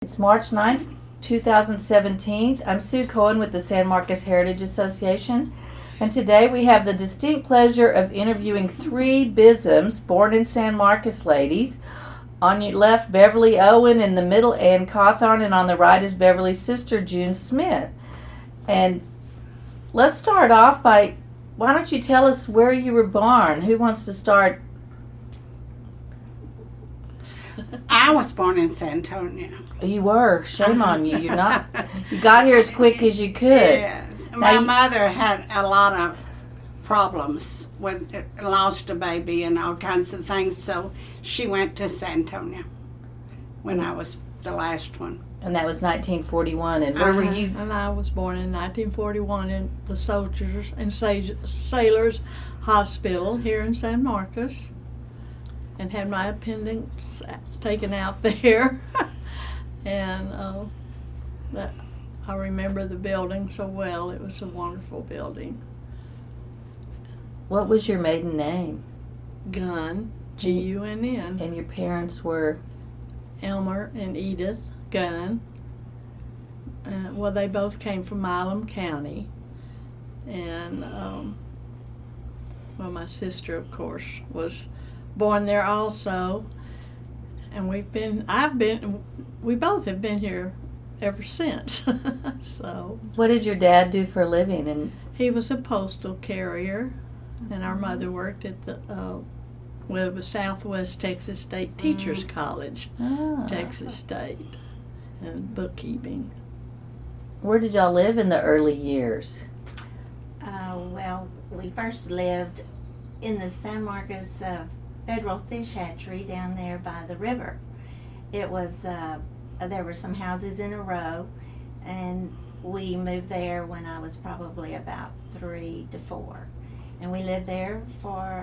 It's March 9th, 2017. I'm Sue Cohen with the San Marcos Heritage Association, and today we have the distinct pleasure of interviewing three Bisms born in San Marcos ladies. On your left, Beverly, Owen; in the middle, Ann Cauthorn; and on the right is Beverly's sister, June Smith. And let's start off by, why don't you tell us where you were born? Who wants to start? I was born in San Antonio. You were. Shame on you. You're not. You got here as quick as you could. Yes. My mother had a lot of problems with lost a baby and all kinds of things, so she went to San Antonio when I was the last one. And that was 1941. And where were you? And I was born in 1941 in the Soldiers and Sailors Hospital here in San Marcos, and had my appendix taken out there. And that, I remember the building so well. It was a wonderful building. What was your maiden name? Gunn, G-U-N-N. And your parents were? Elmer and Edith Gunn. Well, they both came from Milam County. And, well, my sister, of course, was born there also. And we both have been here ever since. So. What did your dad do for a living? And he was a postal carrier, and our mother worked at the it was Southwest Texas State Teachers College, Texas State, and bookkeeping. Where did y'all live in the early years? Well, we first lived in the San Marcos Federal Fish Hatchery down there by the river. It was, there were some houses in a row, and we moved there when I was probably about 3 to 4. And we lived there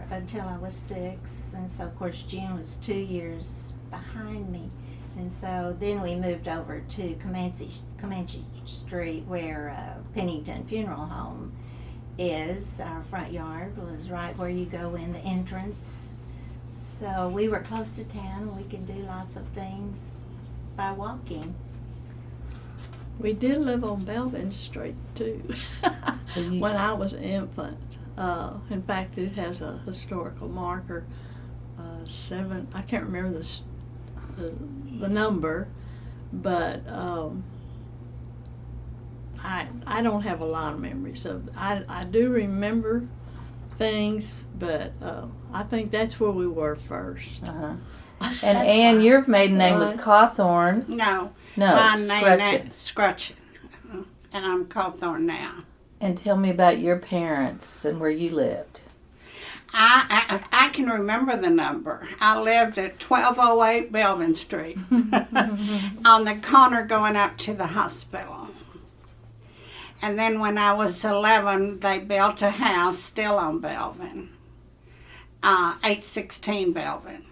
until I was 6, and so of course June was 2 years behind me. And so then we moved over to Comanche Street, where Pennington Funeral Home is. Our front yard was right where you go in the entrance. So we were close to town. We could do lots of things by walking. We did live on Belvin Street too, when I was an infant. In fact, it has a historical marker, 7. I can't remember the number, but I don't have a lot of memories of. I do remember things, but I think that's where we were first. And Ann, your maiden name was Cauthorn. No, my name is Scrutchin, and I'm Cauthorn now. And tell me about your parents and where you lived. I can remember the number. I lived at 1208 Belvin Street on the corner going up to the hospital. And then when I was 11, they built a house still on Belvin, 816 Belvin.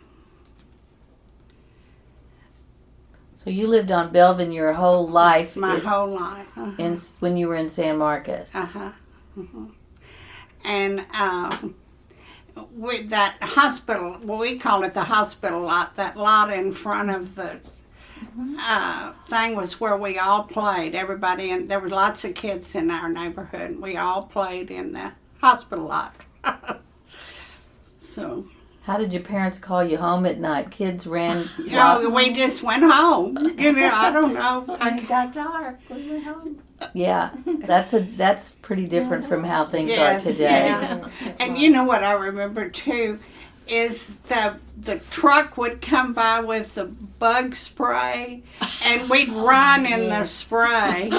So you lived on Belvin your whole life? My whole life. When you were in San Marcos? And with that hospital, well, we call it the hospital lot, that lot in front of the thing was where we all played. Everybody, and there were lots of kids in our neighborhood. We all played in the hospital lot. So. How did your parents call you home at night? Kids ran. We just went home. I don't know. When it got dark, we went home. Yeah, that's pretty different from how things are today. Yeah. And you know what I remember too is the truck would come by with the bug spray, and we'd run in the spray.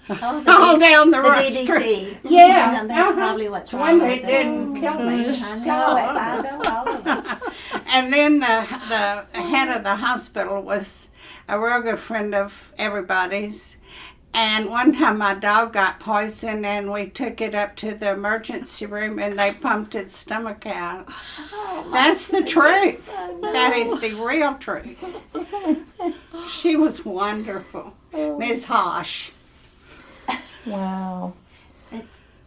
All down the road. The DDT. Yeah. That's probably what's One wrong that with didn't kill me. I know all of us. And then the head of the hospital was a real good friend of everybody's. And one time my dog got poisoned, and we took it up to the emergency room, and they pumped its stomach out. That's the truth. That is the real truth. She was wonderful. Miss Hosh. Wow.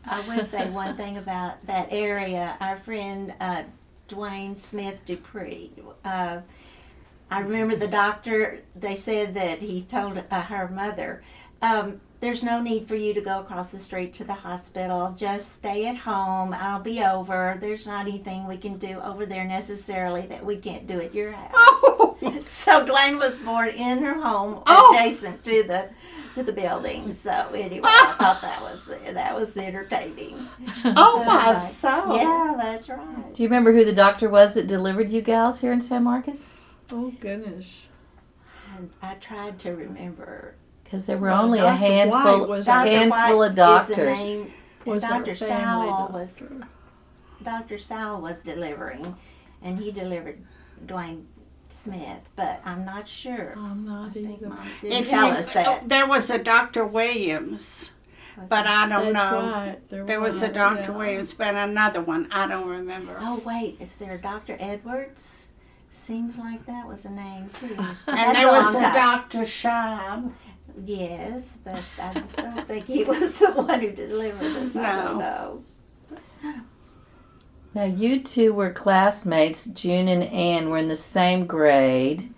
I would say one thing about that area. Our friend Dwayne Smith Dupree, I remember the doctor, they said that he told her mother, there's no need for you to go across the street to the hospital. Just stay at home. I'll be over. There's not anything we can do over there necessarily that we can't do at your house. Oh, So Dwayne was born in her home adjacent to the building. So anyway, I thought that was entertaining. oh my soul. Yeah, that's right. Do you remember who the doctor was that delivered you gals here in San Marcos? Oh, goodness. And I tried to remember. Because there were Well, only a Dr. handful, White was Dr. handful White of is the doctors. name, and Was Dr. our family Sowell doctor. Dr. Sowell was delivering, and he delivered Dwayne Smith, but I'm not sure. I'm not I think either. Mom didn't If tell you- us that. There was a Dr. Williams, but I don't That's know. right. There was a Dr. Williams, but another one. I don't remember. Oh wait, is there a Dr. Edwards? Seems like that was a name too. And That's there was long a time. Dr. Scheib. Yes, but I don't think he was the one who delivered us. I don't No. know. Now, you two were classmates. June and Ann were in the same grade.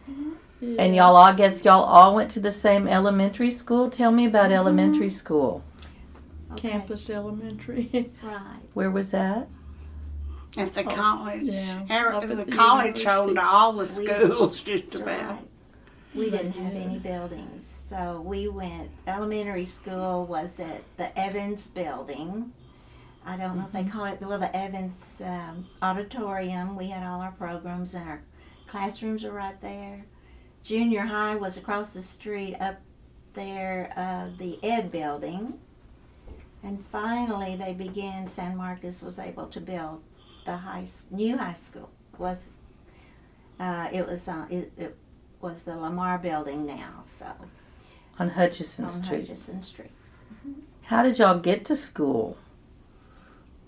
Yeah. And I guess y'all all went to the same elementary school. Tell me about elementary school. Okay. Campus Elementary. Right. Where was that? At the college. yeah, up at The the college university. owned all the We- schools just That's about. right. We didn't have Yeah. any buildings, so we went. Elementary school was at the Evans building. I don't know if they call it the Evans auditorium. We had all our programs, and our classrooms are right there. Junior high was across the street up there, the Ed building. And finally, they began. San Marcos was able to build the new high school. It was the Lamar building now, so On Hutchison on Street. Hutchison Street. How did y'all get to school?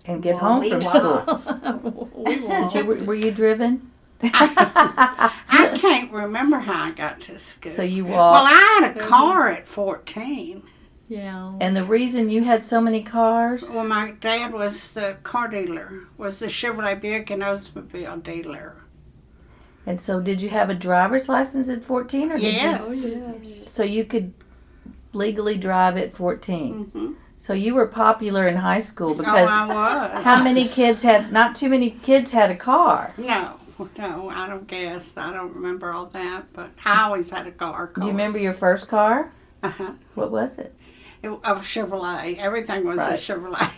And get Well, home we from walked. school? We walked. Were you driven? I can't remember how I got to school. So you well, walked. I had a car at 14. Yeah. And the reason you had so many cars? Well, my dad was the car dealer, was the Chevrolet Buick and Oldsmobile dealer. And so did you have a driver's license at 14? Or did Yes. Oh, yes. you? So you could legally drive at 14. Mm-hmm. So you were popular in high school Oh, because I was. how many kids had, not too many kids had a car. No, I don't guess. I don't remember all that, but I always had a car. Do you remember your first car? Uh-huh. What was it? A Chevrolet. Everything was Right. a Chevrolet.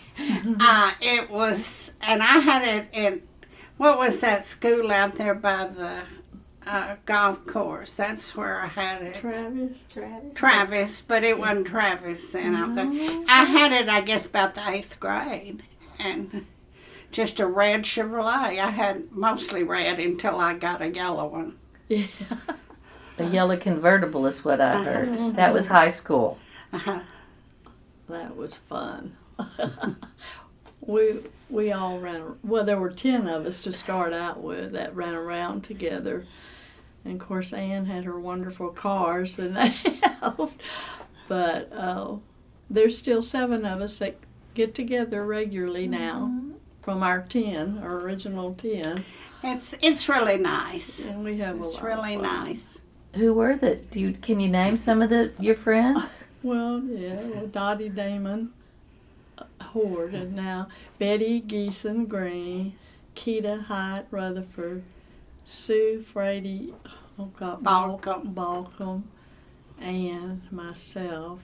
It was, and I had it in, what was that school out there by the golf course? That's where I had it. Travis. Travis, but it wasn't Travis then. I had it, I guess, about the 8th grade. And just a red Chevrolet. I had mostly red until I got a yellow one. Yeah. A yellow convertible is what I heard. That was high school. That was fun. we all ran. Well, there were 10 of us to start out with that ran around together, and of course Ann had her wonderful cars and that helped. But there's still 7 of us that get together regularly now from our 10, our original 10, It's really nice. and we have a lot It's of really fun. nice. Who were that? Can you name some of your friends? Well, yeah, Dottie Damon Horde, and now Betty Geeson Green, Keita Hyatt Rutherford, Sue Frady, Balcom, and myself.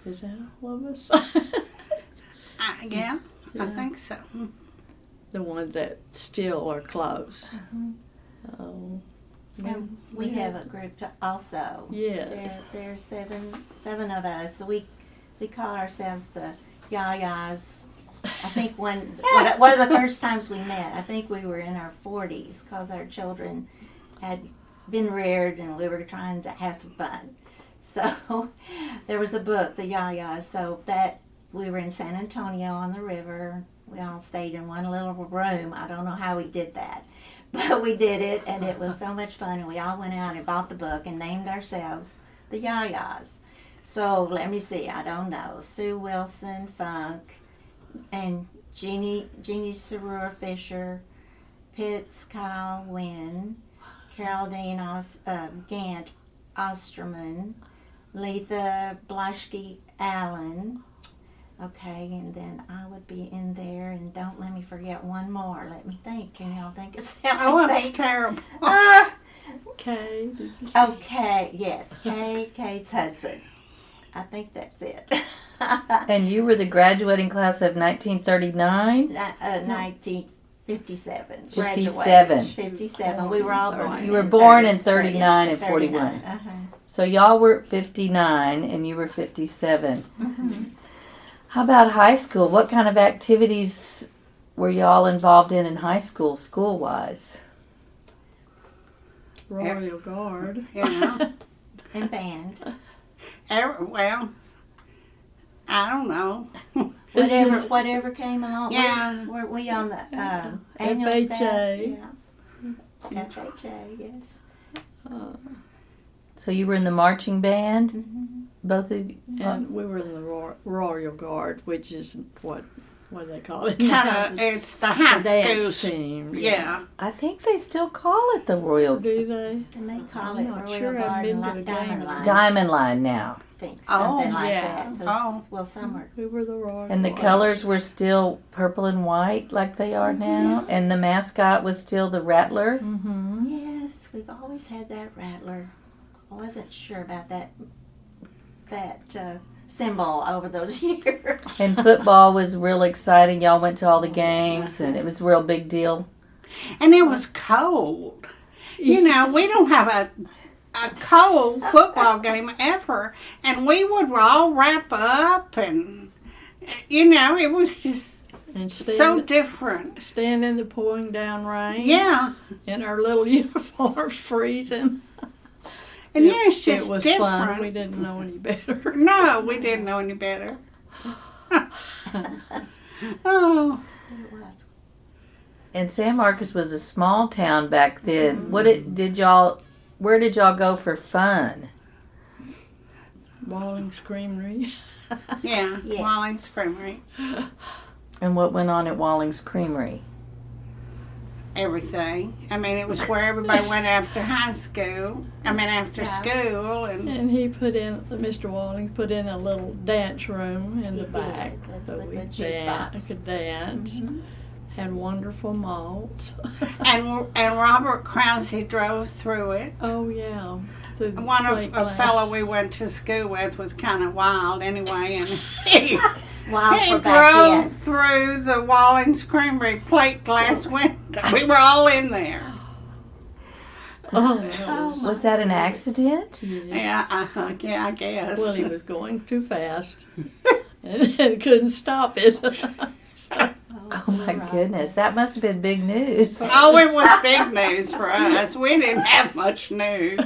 Is that all of us? Yeah, I Yeah. think so. The ones that still are close. Oh, And we have a group also. yeah. There's seven of us. We call ourselves the Yayas. I think one of the first times we met, I think we were in our 40s because our children had been reared and we were trying to have some fun. So there was a book, the Yayas. So that we were in San Antonio on the river. We all stayed in one little room. I don't know how we did that. But we did it, and it was so much fun, and we all went out and bought the book and named ourselves the Yayas. So, let me see, I don't know, Sue Wilson Funk, and Jeannie Sarur Fisher, Pitts Kyle Wynn, Geraldine Gant Osterman, Letha Blaschke Allen. Okay, and then I would be in there, and don't let me forget one more. Let me think. Can y'all think of something? Oh, that was terrible. Kay, did you say? Okay, yes, Kate's Hudson. I think that's it. And you were the graduating class of 1939? 1957. 57. 57. We were all born. You were in born 30, in 39 and 39. 41. Uh-huh. So y'all were 59 and you were 57. Mm-hmm. How about high school? What kind of activities were y'all involved in high school, school-wise? Royal Guard. Yeah. And band. Well, I don't know. Whatever came along. Yeah. Were we on the annual staff? FHA. Yeah. FHA, yes. So you were in the marching band, Mm-hmm. both of you? And we were in the Royal Guard, which is what do they call it? It's the high The dance school. team. Yeah. I think they still call it the Royal Do they? And they call I'm it not Royal sure. I've Guard been and to a Diamond game. Line. Diamond Line now. I think something like yeah. that. 'Cause, Oh. Well, some were. We were the Royal And the Guard. colors were still purple and white like they are now. And the mascot was still the Rattler. Mm-hmm. Yes, we've always had that rattler. I wasn't sure about that symbol over those years. And football was real exciting. Y'all went to all the games and it was a real big deal. And it was cold. You know, we don't have a cold football game ever. And we would all wrap up and, you know, it was just And so different. stand in the pouring down rain. Yeah. In our little uniforms, freezing. And yeah, it's just it was different. fun. We didn't know any better. No, we didn't know any better. Oh. It was. And San Marcos was a small town back then. Mm-hmm. Where did y'all go for fun? Walling's Creamery. Yeah, Yes. Walling's Creamery. And what went on at Walling's Creamery? Everything. I mean, it was where everybody went after high school. After Yeah. school. And And Mr. Walling put in a little dance room in the He back. did, So with we the jukebox. could dance. Mhm. Had wonderful malts. and Robert Krause drove through it. Oh, yeah. Through the One of plate a glass. fellow we went to school with was kind of wild anyway, and he, Wild he for back drove then. through the Walling's Creamery plate glass window. We were all in there. Oh, that was, my Was that an goodness. accident? yeah. Yeah, I guess. Well, he was going too fast and couldn't stop it. So, Oh my goodness, that must have been big news. Oh, it was big news for us. We didn't have much news.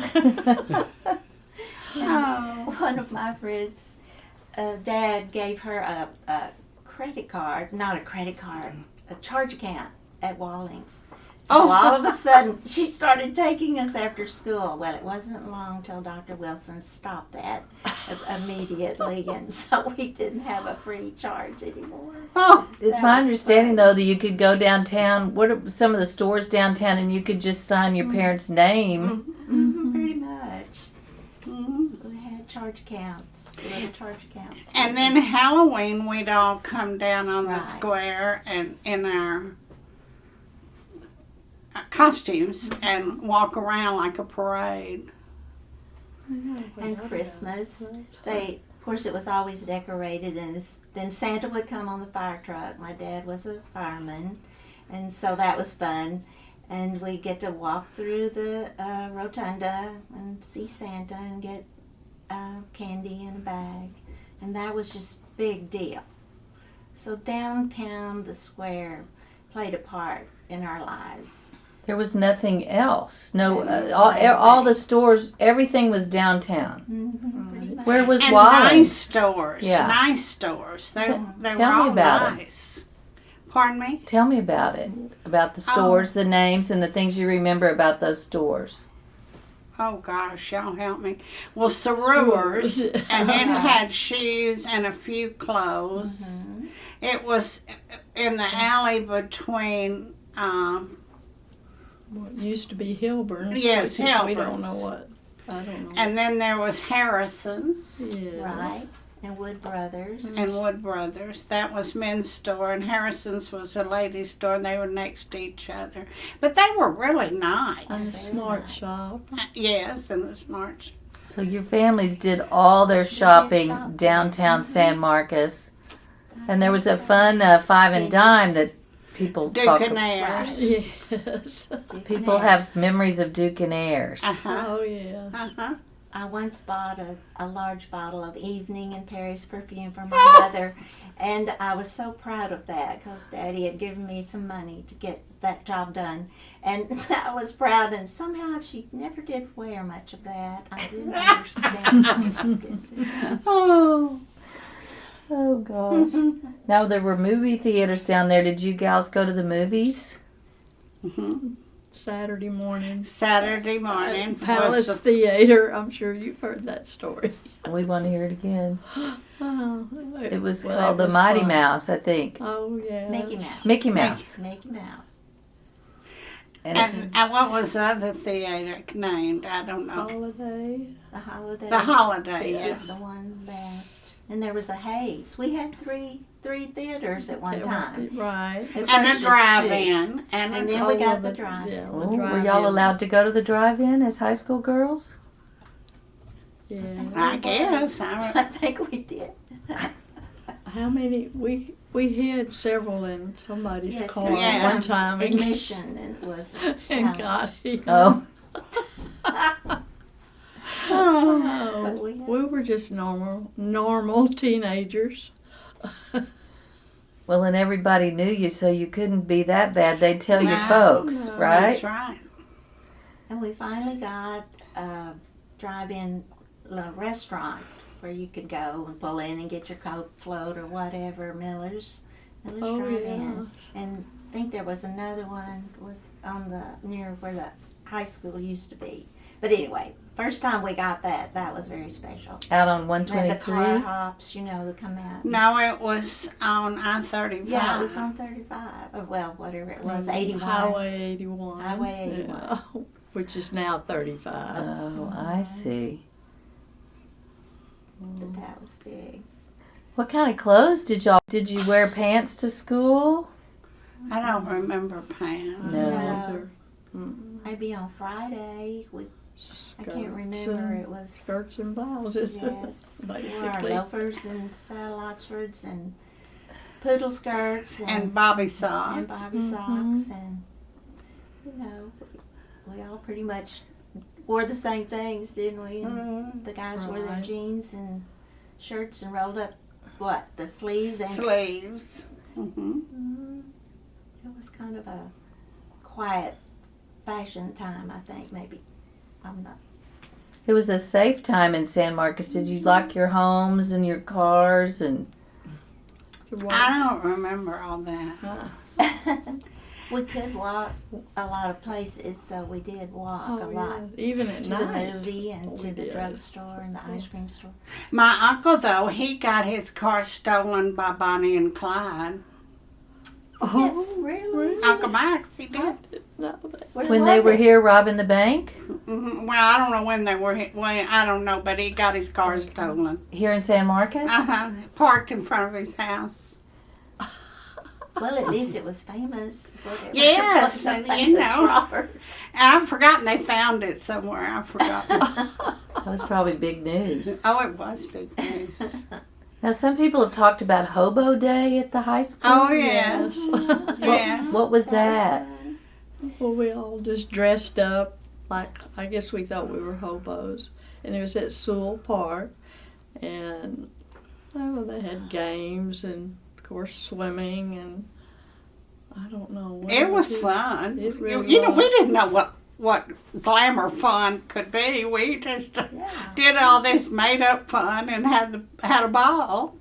Oh. One of my friends' dad gave her a credit card, not a credit card, a charge account at Walling's. So Oh. all of a sudden, she started taking us after school. Well, it wasn't long till Dr. Wilson stopped that immediately, and so we didn't have a free charge anymore. Oh, It's That my was understanding fun. though that you could go downtown. What are some of the stores downtown, and you could just sign your parents' name. Mm-hmm, pretty much. mhm. We had charge accounts, little charge accounts. And then Halloween, we'd all come down on the Right. square and in our costumes and walk around like a parade. And Christmas, of course, it was always decorated, and then Santa would come on the fire truck. My dad was a fireman, and so that was fun. And we get to walk through the rotunda and see Santa and get candy in a bag, and that was just big deal. So downtown, the square played a part in our lives. There was nothing else. No, There was all the stores, everything was downtown. Mm-hmm, pretty much. Where was And Walling's? nice stores. Yeah. Nice stores. They Tell were me all about 'em. nice. Pardon me? Tell me about it. About the stores, the names, and the things you remember about those stores. Oh gosh, y'all help me. Well, Saruers, and it had shoes and a few clothes. Mm-hmm. It was in the alley between what used to be Hilburn. Yes, We don't Hilburns. know what. I don't know. And then there was Harrison's Yeah. Right. And Wood Brothers. and Wood Brothers. That was men's store, and Harrison's was a ladies' store, and they were next to each other. But they were really And the nice. Smart nice. Shop. Yes, and the Smart. So your families did all their shopping shopping. downtown San Marcos, and there was a fun five and dime that people talk about. Dukenaires. Yes. People have memories of Duke and Ayers. Uh-huh. Oh, yeah. Uh-huh. I once bought a large bottle of Evening in Paris perfume for my mother, and I was so proud of that because Daddy had given me some money to get that job done. And I was proud, and somehow she never did wear much of that. I didn't understand how she did. Oh. Oh gosh. Now there were movie theaters down there. Did you gals go to the movies? Mhm. Saturday morning. Saturday morning Palace was the Theater. I'm sure you've heard that story. We want to hear it again. Oh, It was well, called it the was Mighty fun. Mouse, I think. Oh, yeah. Mickey Mouse. Mickey Mouse. Mickey Mouse. and what was the other theater named? I don't know. Holiday. The Holiday. The Holiday, was yes. the one that. And there was a Hayes. We had three theaters at one time. Right. At And first a just two. drive-in. And a then we Oh, got well, the drive-in. Yeah, Oh, the were drive-in. y'all allowed to go to the drive-in as high school girls? Yeah. I guess. I think we did. How many? We had several in somebody's Yes, car yes. one time. and- Admission and was And got it. Oh. Oh, But we we were just normal teenagers. Well, and everybody knew you, so you couldn't be that bad. They'd tell your No, folks, no. right? That's right. And we finally got a drive-in restaurant where you could go and pull in and get your Coke float or whatever, Miller's Oh, Drive-In. And I think there was another one was on near where the high school used to be. But anyway, first time we got that was very special. Out on And the car 123. hops, that come out. No, it was on I-35. Yeah, it was on 35, or well, whatever it was, 81. Highway 81. Highway 81. Yeah, which is now 35. Oh, I see. But that was big. What kind of clothes did you wear pants to school? I don't remember pants. No. Maybe on Friday, I can't remember, it was, Skirts and blouses. yes, we wore our Basically. loafers and saddle Oxfords and poodle skirts And Bobby and socks. bobby socks, and, we all pretty much wore the same things, didn't we? And Mhm. the guys wore their Right. jeans and shirts and rolled up, the sleeves and Sleeves. Mm-hmm. It was kind of a quiet fashion time, I think, maybe. I'm not. It was a safe time in San Marcos. Did you lock your homes and your cars and? I don't remember all that. We could walk a lot of places, so we did walk a Oh, lot. yeah. Even at To night. the movie and Oh, to the yes. drugstore and the ice cream store. My uncle, though, he got his car stolen by Bonnie and Clyde. Oh, really? Uncle Max, he did. no, that. Where When was they were it? here robbing the bank Mhm. Well, I don't know when they were. I don't know, but he got his car stolen. here in San Marcos? Parked in front of his house. Well, at least it was famous. Whatever. Yes, It was a you famous know. robbers. I've forgotten they found it somewhere. I've forgotten. That was probably big news. Oh, it was big news. Now, some people have talked about Hobo Day at the high school. Oh, yes. What, Yeah. what was that? fun. Well, we all just dressed up like, I guess we thought we were hobos. And it was at Sewell Park. And they had games and, of course, swimming. And I don't know. It was fun. It really You know, was. we didn't know what glamour fun could be. We just Yeah. did all this made up fun and had a ball.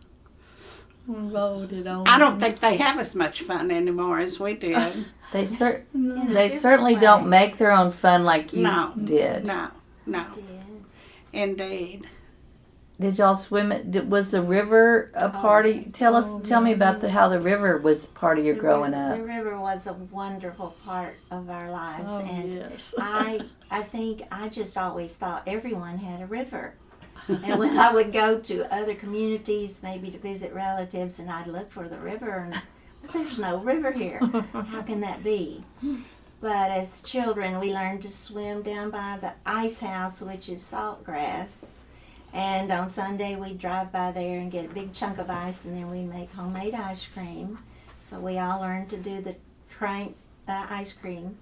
Voted on. I don't think they have as much fun anymore as we did. They cer- No. In a they different certainly way. don't make their own fun like you No. did. No, Did. indeed. Did y'all swim? Was the river a party? Tell me about how the river was part of your growing up. The river was a wonderful part of our lives, and yes. I think I just always thought everyone had a river. And when I would go to other communities, maybe to visit relatives, and I'd look for the river, and there's no river here. How can that be? But as children, we learned to swim down by the ice house, which is Saltgrass. And on Sunday, we'd drive by there and get a big chunk of ice, and then we'd make homemade ice cream. So we all learned to do the ice cream.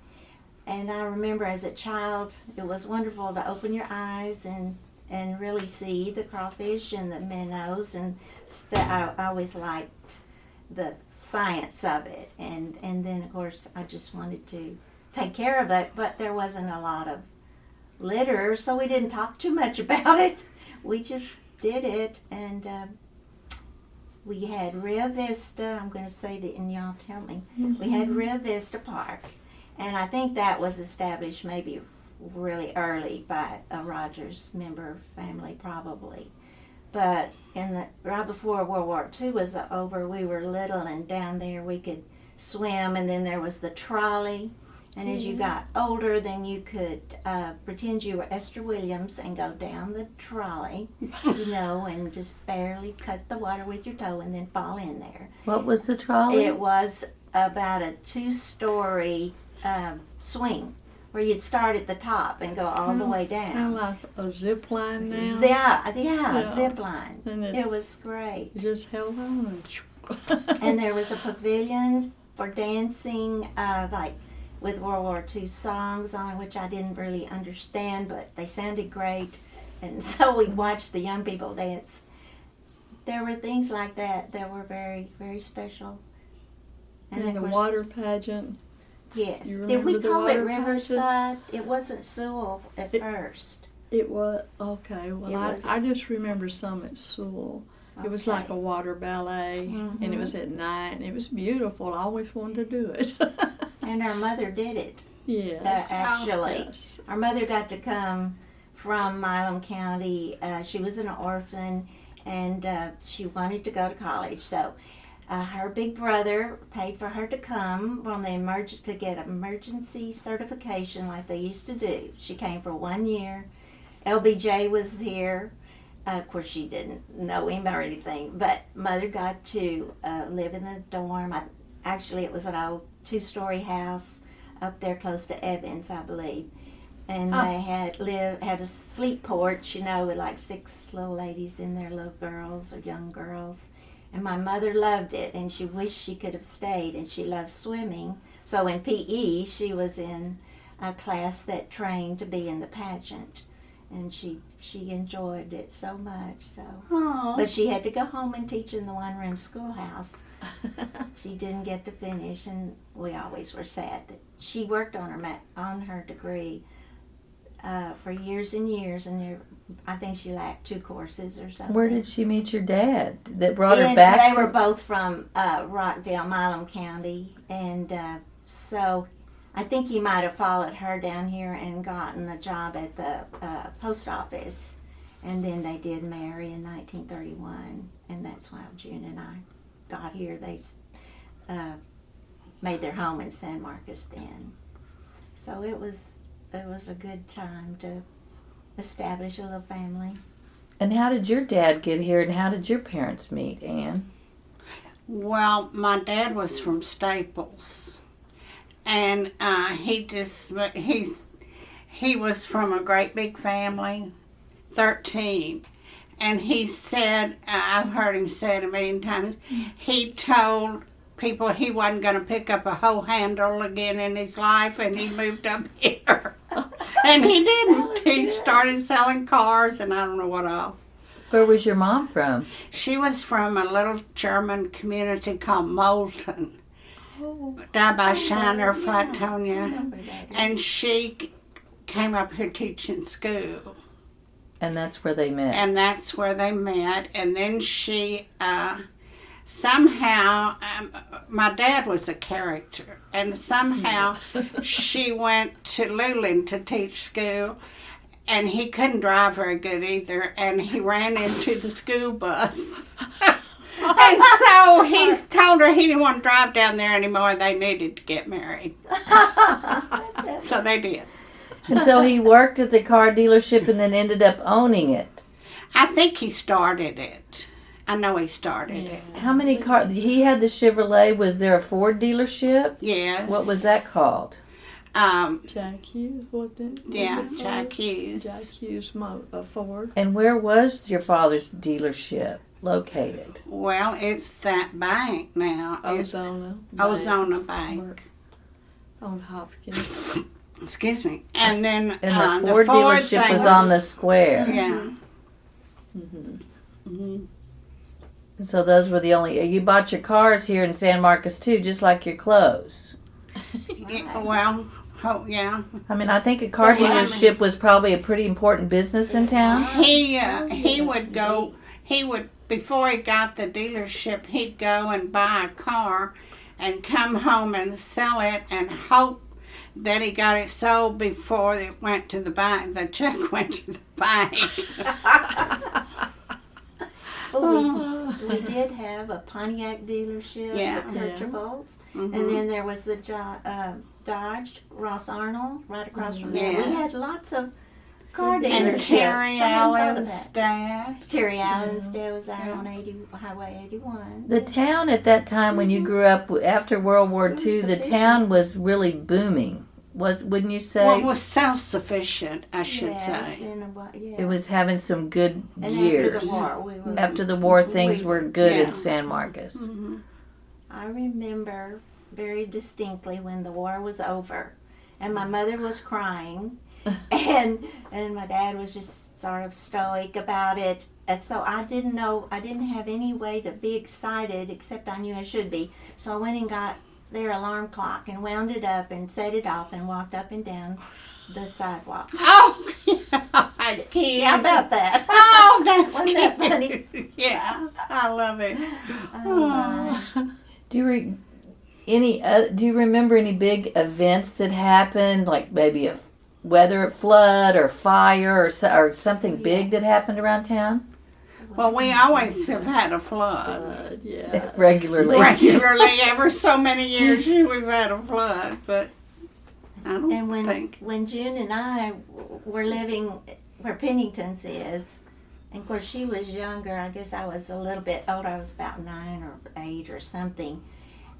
And I remember as a child, it was wonderful to open your eyes and really see the crawfish and the minnows. And I always liked the science of it. And then, of course, I just wanted to take care of it, but there wasn't a lot of litter, so we didn't talk too much about it. We just did it, and we had Rio Vista. I'm going to say that, and y'all tell me. Mm-hmm. We had Rio Vista Park, and I think that was established maybe really early by a Rogers member family, probably. But right before World War II was over, we were little, and down there we could swim, and then there was the trolley. And as you got older, then you could pretend you were Esther Williams and go down the trolley, and just barely cut the water with your toe and then fall in there. What was the trolley? It was about a 2-story swing where you'd start at the top and go all the way down. Kind of like a zip line now. Yeah, zip line. It was great. You just held on. And there was a pavilion for dancing, with World War II songs on, which I didn't really understand, but they sounded great. And so we watched the young people dance. There were things like that that were very, very special. And the water pageant. Yes. Did we call it Riverside? It wasn't Sewell at first. It was, okay. Well, I just remember some at Sewell. Okay. It was like a water ballet, and it was at night, and it was beautiful. I always wanted to do it. And our mother did it. Yes. Actually. Yes. Our mother got to come from Milam County. She was an orphan, and she wanted to go to college. So her big brother paid for her to come to get emergency certification like they used to do. She came for 1 year. LBJ was here. Of course, she didn't know him or anything, but Mother got to live in the dorm. Actually, it was an old 2-story house up there close to Evans, I believe. And they had a sleep porch, with like 6 little ladies in there, little girls or young girls. And my mother loved it, and she wished she could have stayed, and she loved swimming. So in PE, she was in a class that trained to be in the pageant. And she enjoyed it so much. But she had to go home and teach in the one-room schoolhouse. She didn't get to finish, and we always were sad that she worked on her degree for years and years, and I think she lacked 2 courses or something. Where did she meet your dad? That brought her back? They were both from Rockdale, Milam County, and so I think he might have followed her down here and gotten a job at the post office. And then they did marry in 1931, and that's why June and I got here. They made their home in San Marcos then. So it was a good time to establish a little family. And how did your dad get here, and how did your parents meet, Ann? Well, my dad was from Staples. And he was from a great big family, 13. And he said, I've heard him say it a million times, he told people he wasn't going to pick up a hoe handle again in his life, and he moved up here. And he didn't. He started selling cars, and I don't know what all. Where was your mom from? She was from a little German community called Moulton. Down by Shiner, Flatonia, and she came up here teaching school. And that's where they met. And then she somehow, my dad was a character, and somehow she went to Luling to teach school, and he couldn't drive very good either, and he ran into the school bus. And so he told her he didn't want to drive down there anymore. They needed to get married. So they did. And so he worked at the car dealership and then ended up owning it. I think he started it. I know he started it. How many cars? He had the Chevrolet. Was there a Ford dealership? Yes. What was that called? Jack Hughes, wasn't it? Yeah, Jack Hughes. Jack Hughes Ford. And where was your father's dealership located? Well, it's that bank now. Ozona. Ozona Bank. On Hopkins. Excuse me. And then And the Ford dealership was on the square. Yeah. So those were the only. You bought your cars here in San Marcos too, just like your clothes. Yeah, well, yeah. I mean, I think a car dealership was probably a pretty important business in town. He would go. He would, before he got the dealership, he'd go and buy a car, and come home and sell it, and hope that he got it sold before it went to the bank. The check went to the bank. We did have a Pontiac dealership, Yeah. the Kirchhoffs, Mhm. and then there was the Dodge, Ross Arnold, right across from there. Yeah. We had lots of car dealerships. And Terry Someone thought of Allen's that. dad. Terry Allen's dad was out on Highway 81. The town at that time, when you grew up after World War II, the town was really booming. Wouldn't you say? Well, it was self-sufficient, I should Yes, say. yes. It was having some good and years. After the war, we were, After the war, things were good in Yes. San Marcos. Mm-hmm. I remember very distinctly when the war was over, and my mother was crying, and my dad was just sort of stoic about it. And so I didn't have any way to be excited, except I knew I should be. So I went and got their alarm clock and wound it up and set it off and walked up and down the sidewalk. Oh, I can't. How about that? Oh, that's Wasn't that cute. funny? Yeah, I love it. Oh, my. Do you remember any big events that happened, like maybe a flood or fire or something big that happened around town? Well, we always have had a flood. Yeah. Regularly. Regularly, every so many years we've had a flood, but I don't And think. when June and I were living where Pennington's is, and of course she was younger, I guess I was a little bit older, I was about 9 or 8 or something.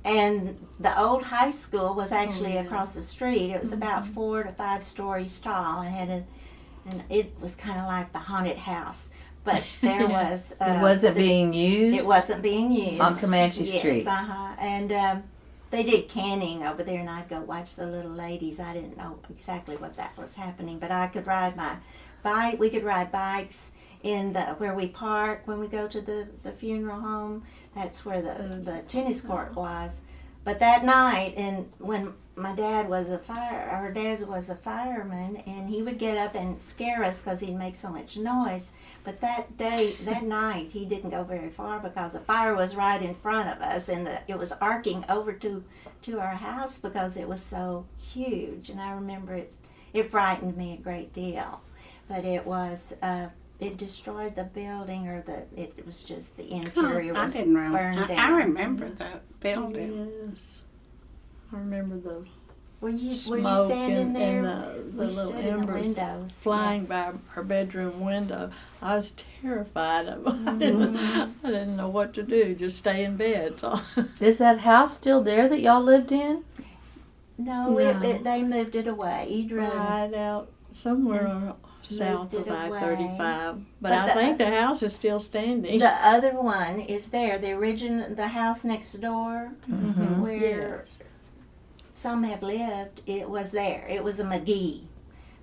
And the old high school was actually across the street. It was about 4 to 5 stories tall and it was kind of like the haunted house. But there was... It wasn't being used? It wasn't being used. On Comanche Street. Yes, and they did canning over there, and I'd go watch the little ladies. I didn't know exactly what that was happening, but I could ride my bike. We could ride bikes in where we park when we go to the funeral home. That's where the tennis court was. But that night, and when my dad was a fireman, and he would get up and scare us because he'd make so much noise. But that night, he didn't go very far because the fire was right in front of us, and it was arcing over to our house because it was so huge. And I remember it frightened me a great deal. But it was it destroyed the building, or it was just the interior was burned down. I remember that building. Yes. I remember the Were you smoke standing there? and the We little stood in the embers windows, flying yes. by her bedroom window. I was terrified of it. I didn't know what to do. Just stay in bed. So. Is that house still there that y'all lived in? No, No. they moved it away. Idra Right out somewhere south moved of it away. I-35. But But I think the house is still standing. The other one is there. The house next door, Mm-hmm. where Yes. some have lived, it was there. It was a McGee.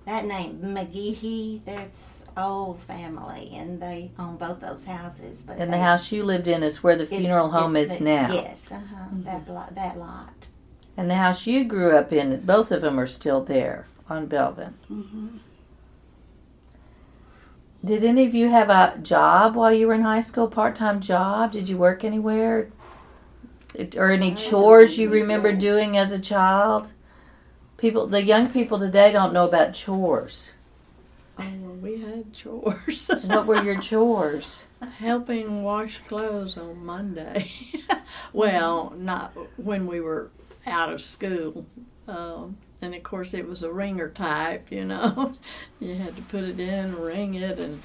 That name, McGee, that's old family, and they own both those houses. But And the house you lived in is where the funeral home is now. Yes, that lot. And the house you grew up in, both of them are still there on Belvin. Mm-hmm. Did any of you have a job while you were in high school, part-time job? Did you work anywhere? Or any chores you remember doing as a child? The young people today don't know about chores. Oh, well, we had chores. What were your chores? Helping wash clothes on Monday. Well, not when we were out of school. And of course it was a ringer type, you know. You had to put it in, ring it, and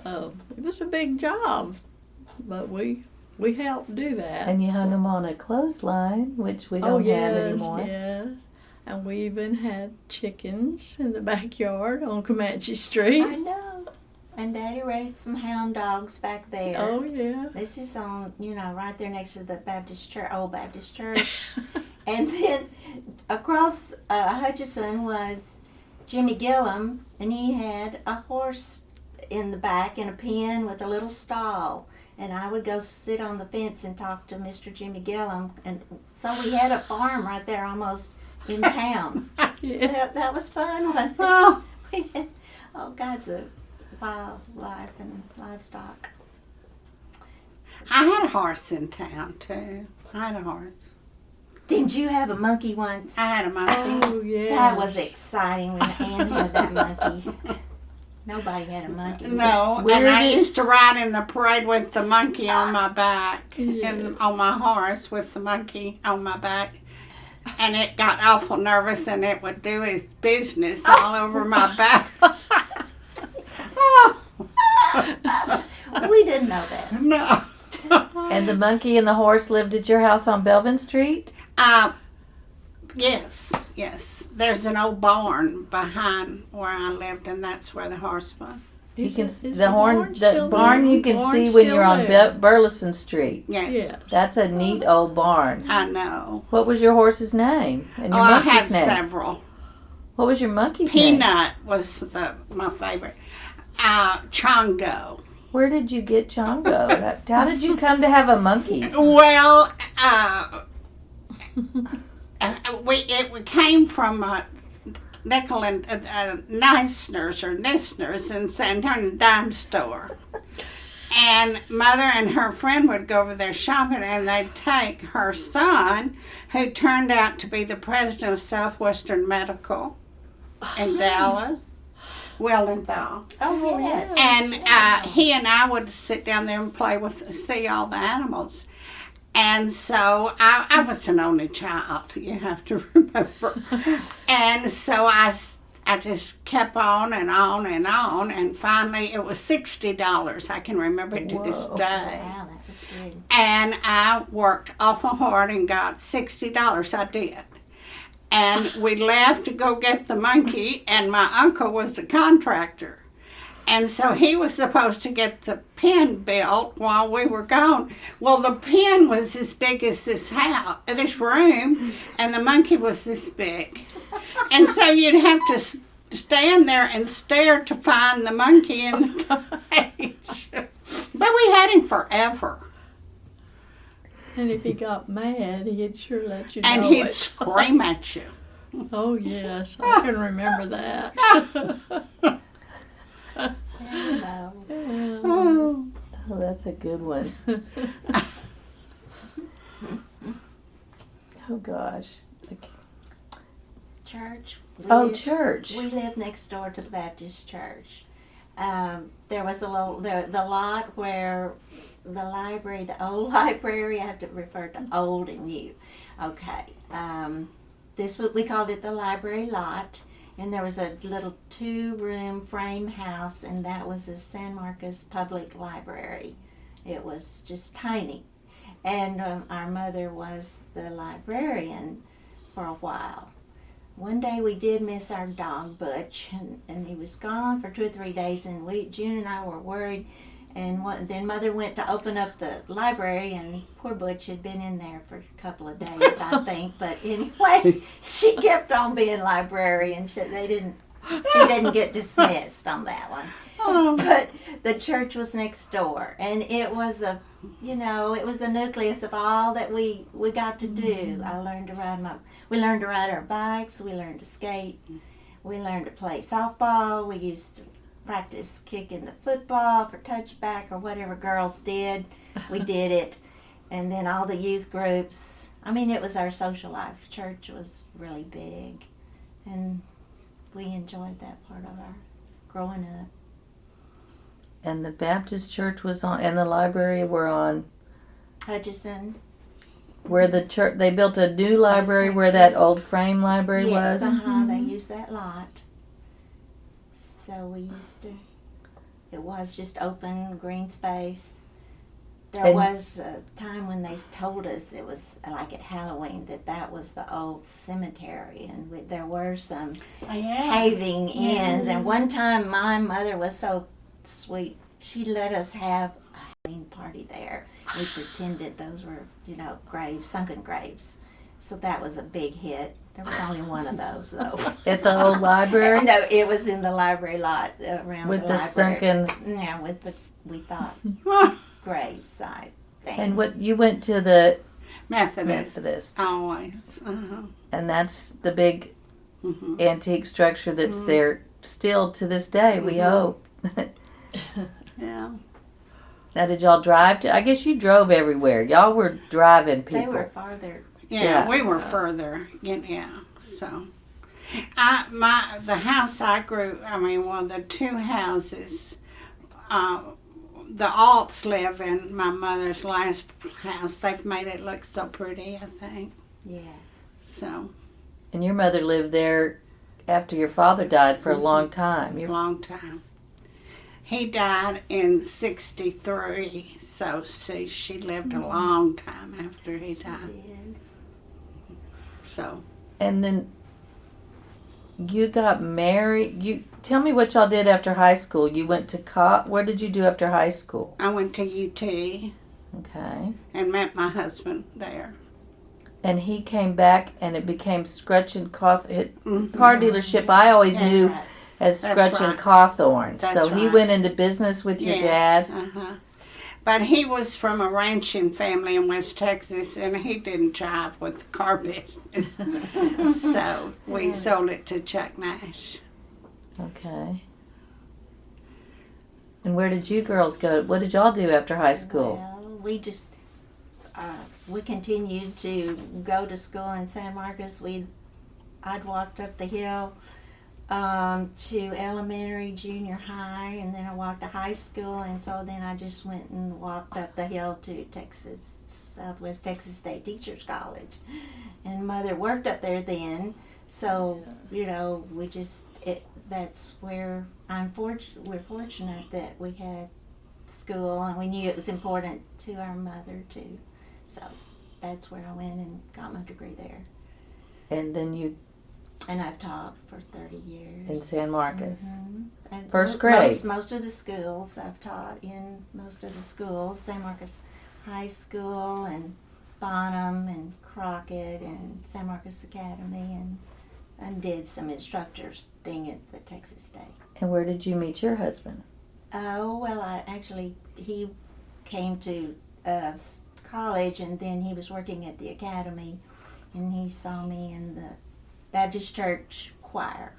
it was a big job. But we helped do that. And you hung them on a clothesline, which we Oh, don't have anymore. yes. And we even had chickens in the backyard on Comanche Street. I know. And Daddy raised some hound dogs back there. Oh, yeah. This is on, right there next to the Baptist church, old Baptist church. And then across Hutchinson was Jimmy Gillum, and he had a horse in the back in a pen with a little stall. And I would go sit on the fence and talk to Mr. Jimmy Gillum. And so we had a farm right there almost in town. Yeah. That was fun. Wasn't it? Oh, We had all kinds of wildlife and livestock. I had a horse in town too. I had a horse. Didn't you have a monkey once? I had a monkey. Oh, yeah. That was exciting when Ann had that monkey. Nobody had a monkey. No, Where and I did- used to ride in the parade with the monkey on my back, Yes. and on my horse with the monkey on my back. And it got awful nervous, and it would do its business all over my back. Oh, We didn't know that. no. And the monkey and the horse lived at your house on Belvin Street? Yes, yes. There's an old barn behind where I lived, and that's where the horse was. You Is can it- is the barn still barn there? you can Barn see when still you're on there? Burleson Street. Yes, Yeah. That's a neat old barn. I know. What was your horse's name and Oh, your I monkey's had name? several. What was your monkey's name? Peanut was my favorite. Chongo. Where did you get Chongo? How did you come to have a monkey? Well, it came from Nickel and Nistner's in San Antonio dime store. And Mother and her friend would go over there shopping, and they'd take her son, who turned out to be the president of Southwestern Medical in Dallas, Wildenthal. Oh, yes. And he and I would sit down there and see all the animals. And so I was an only child, you have to remember. And so I just kept on and on and on, and finally it was $60. I can remember it to this Whoa. day. Wow, that was good. And I worked awful hard and got $60. I did. And we left to go get the monkey, and my uncle was a contractor. And so he was supposed to get the pen built while we were gone. Well, the pen was as big as this house, this room, and the monkey was this big. And so you'd have to stand there and stare to find the monkey in the cage. But we had him forever. And if he got mad, he'd sure let you know And he'd it. scream at you. Oh, yes. I can remember that. Hello. Oh. Oh, that's a good one. Oh gosh. Church. Church. We lived next door to the Baptist church. There was the lot where the library, the old library, I have to refer to old and new. Okay. We called it the library lot. And there was a little 2-room frame house, and that was a San Marcos Public Library. It was just tiny. And our mother was the librarian for a while. One day we did miss our dog, Butch, and he was gone for 2 or 3 days, and June and I were worried. And then Mother went to open up the library, and poor Butch had been in there for a couple of days, I think. But anyway, she kept on being librarian. She didn't get dismissed on that one. Oh. But the church was next door, and it was a nucleus of all that we got to do. We learned to ride our bikes. We learned to skate. We learned to play softball. We used to practice kicking the football for touchback or whatever girls did. We did it. And then all the youth groups. I mean, it was our social life. Church was really big. And we enjoyed that part of our growing up. And the Baptist church was on, and the library were on Hutchison. where the church, they built a new library where that old frame library Yes, was. they used that lot. So we used to, it was just open, green space. There And- was a time when they told us it was like at Halloween that was the old cemetery, and there were some caving ins. And one time my mother was so sweet, she let us have a Halloween party there. We pretended those were, graves, sunken graves. So that was a big hit. There was only one of those, though. At the old library? No, it was in the library lot around With the the library. sunken. Yeah, with the, we thought, graveside thing. And what you went to the Methodist. Always. and that's the big Mm-hmm. antique structure that's there still to this day, we hope. Yeah. Now, did y'all drive to? I guess you drove everywhere. Y'all were driving people. They were farther. Yeah, we were further. Yeah. So, the house I grew. The two houses. The Alts live in my mother's last house. They've made it look so pretty, I think. Yes. So, And your mother lived there after your father died for a long time. a long time. He died in '63, so see, she lived a long time after he died. Did. So, And then you got married. You tell me what y'all did after high school. You went to What did you do after high school? I went to UT Okay. and met my husband there. And he came back, and it became Scrutchin car dealership. I always knew Right. as That's Scrutchin right. Cawthorn. That's So he right. went into business with your Yes, dad. But he was from a ranching family in West Texas, and he didn't jive with the car business. So we sold it to Chuck Nash. Okay. And where did you girls go? What did y'all do after high school? Well, we just we continued to go to school in San Marcos. I'd walked up the hill to elementary, junior high, and then I walked to high school, and so then I just went and walked up the hill to Southwest Texas State Teachers College. And Mother worked up there then, so we just that's where we're fortunate that we had school, and we knew it was important to our mother too. So that's where I went and got my degree there. And then you And I've taught for 30 years. in San Marcos. Mhm. And First grade? Most of the schools I've taught in most of the schools, San Marcos High School and Bonham and Crockett and San Marcos Academy, and did some instructors thing at the Texas State. And where did you meet your husband? Oh, well, he came to college, and then he was working at the academy, and he saw me in the Baptist Church choir,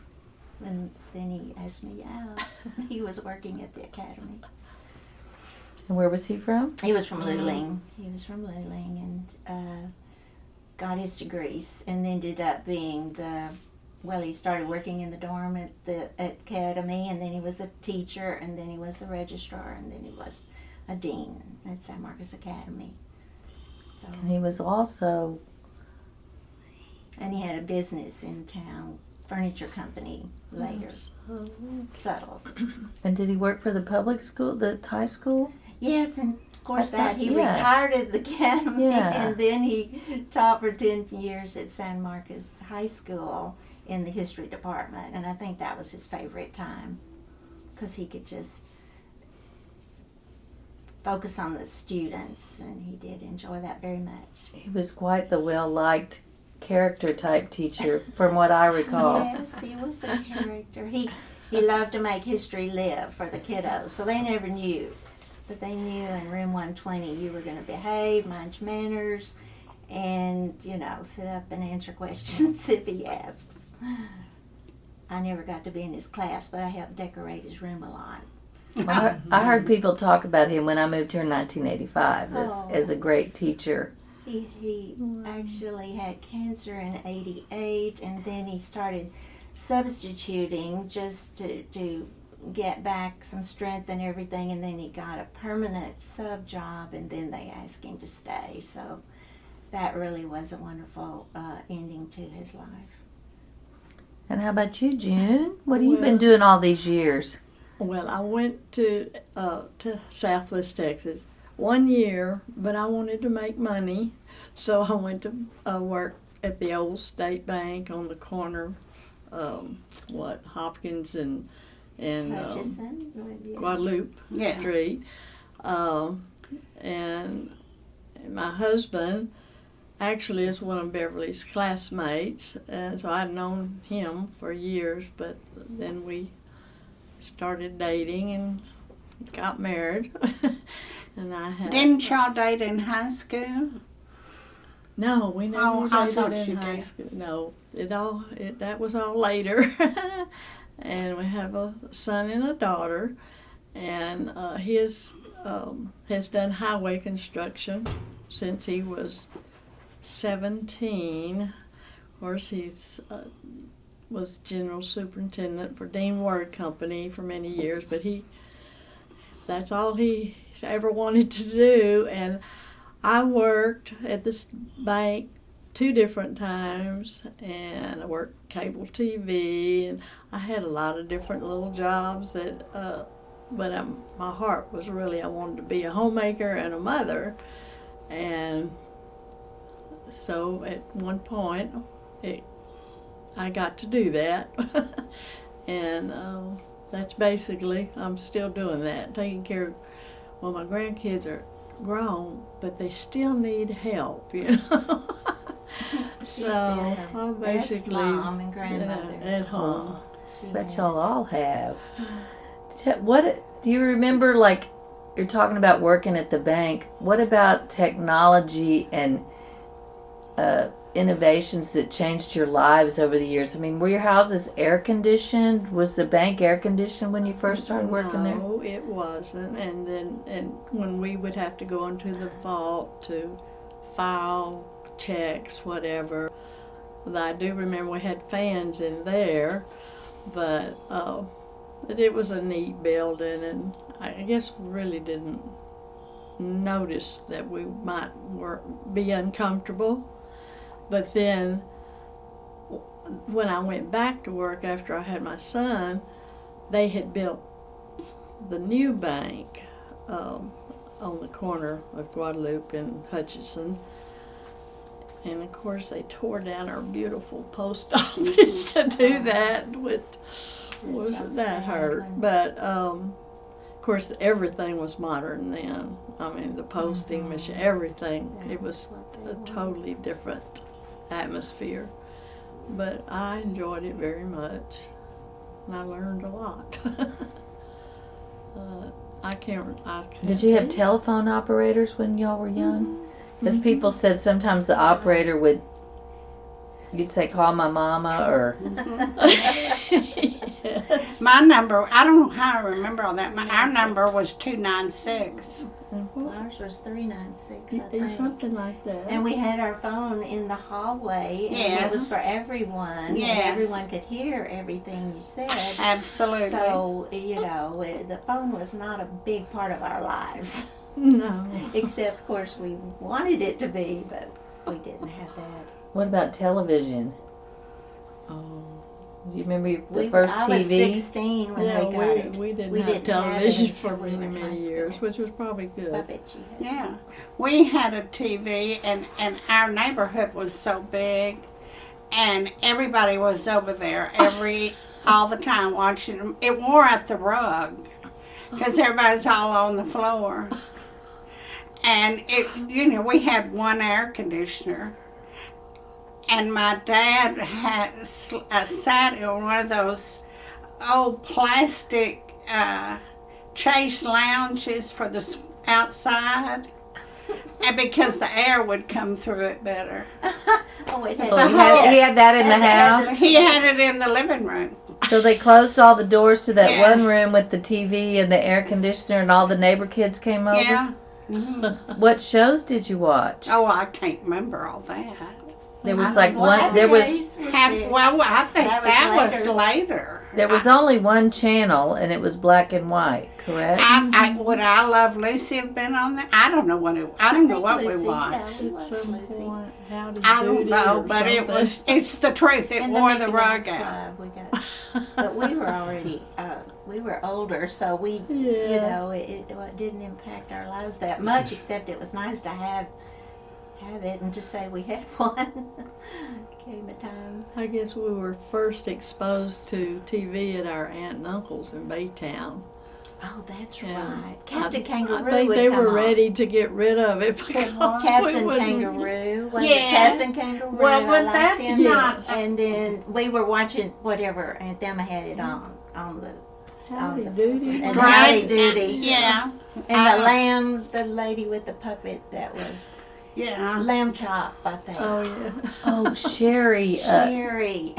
and then he asked me out. He was working at the academy. And where was he from? He was from Luling. And got his degrees, and ended up being he started working in the dorm at the academy, and then he was a teacher, and then he was a registrar, and then he was a dean at San Marcos Academy. So, And he was also and he had a business in town, furniture company later, Suttles. And did he work for the public school, the high school? Yes, and of course thought- he yeah. retired at the academy, Yeah. and then he taught for 10 years at San Marcos High School in the history department, and I think that was his favorite time, because he could just focus on the students, and he did enjoy that very much. He was quite the well-liked character type teacher, from what I recall. Yes, he was a character. He loved to make history live for the kiddos, so they never knew. But they knew in room 120 you were going to behave, mind your manners, and, sit up and answer questions if he asked. I never got to be in his class, but I helped decorate his room a lot. Well, I heard people talk about him when I moved here in 1985 as a great teacher. He actually had cancer in '88, and then he started substituting just to get back some strength and everything, and then he got a permanent sub job, and then they asked him to stay. So that really was a wonderful ending to his life. And how about you, June? What have you been doing all these years? Well, I went to Southwest Texas 1 year, but I wanted to make money, so I went to work at the old State Bank on the corner, Hopkins and Guadalupe Street. And my husband actually is one of Beverly's classmates, and so I'd known him for years, but then we started dating and got married. And I had. Didn't y'all date in high school? No, we never I dated thought in you high did. school. No, that was all later. And we have a son and a daughter, and he has done highway construction since he was 17. Of course, he's was general superintendent for Dean Ward Company for many years, but that's all he's ever wanted to do. And I worked at this bank 2 different times, and I worked cable TV, and I had a lot of different little jobs that, but my heart was really, I wanted to be a homemaker and a mother. And so at one point, I got to do that. And that's basically, I'm still doing that, taking care of, well, my grandkids are grown, but they still need help, you know. So I'm basically mom and grandmother at home. Bet y'all all have. What do you remember, like, you're talking about working at the bank, what about technology and innovations that changed your lives over the years? I mean, were your houses air conditioned? Was the bank air conditioned when you first started working there? No, it wasn't. And when we would have to go into the vault to file checks, whatever, I do remember we had fans in there, but it was a neat building, and I guess we really didn't notice that we might be uncomfortable. But then when I went back to work after I had my son, they had built the new bank on the corner of Guadalupe and Hutchinson. And of course they tore down our beautiful post office to do that. That hurt. But of course everything was modern then. I mean, the posting machine, everything. It was a totally different atmosphere. But I enjoyed it very much, and I learned a lot. I can't. Did you have telephone operators when y'all were young? Because people said sometimes the operator you'd say, call my mama, or... Yes. My number, I don't know how I remember all that. Our number was 296. Ours was 396, I think. Something like that. And we had our phone in the hallway, and Yes. it was for everyone, Yes. and everyone could hear everything you said. Absolutely. So, the phone was not a big part of our lives. No. Except, of course, we wanted it to be, but we didn't have that. What about television? Oh. Do you remember the first I TV? was 16 when we got it. We didn't We have didn't have it television until for we were in high many school. years, which was probably I good. bet you had. Yeah. We had a TV, and our neighborhood was so big, and everybody was over there all the time watching them. It wore out the rug because everybody's all on the floor. And we had one air conditioner. And my dad had sat in one of those old plastic chase lounges for the outside, and because the air would come through it better. Oh, it had So he had that in the house? He had it in the living room. So they closed all the doors to that Yeah. one room with the TV and the air conditioner, and all the neighbor kids came over? Yeah. Mhm. What shows did you watch? Oh, I can't remember all that. There was I like don't one. Happy There was Days was Well, I think That was was later. there was only one channel, and it was black and white. Correct. Would I Love Lucy have been on there? I don't know what it. I don't know what we Lucy, watched. yeah, we At watched some Lucy. point, how did I don't Judy know, or but it something. was. It's the truth. It And wore Mickey the Mouse rug out. Club, we got, but we were already we were older, so we you Yeah. know it didn't impact our lives that much. Except it was nice to have it and just say we had one. Came a time. I guess we were first exposed to TV at our aunt and uncle's in Baytown. Oh, that's Yeah. right. Captain I Kangaroo think would they come were on. ready to get rid of it because we Captain wouldn't- Kangaroo. Was Yeah. it Captain Kangaroo? Well, I but liked that's him. not. And then we were watching whatever, and them had it on the Howdy the- doody. and Right. Howdy Doody. Yeah. And the lamb, the lady with the puppet, that was Yeah. Lamb Chop, I think. Oh yeah. Oh, Sherry. Sherry.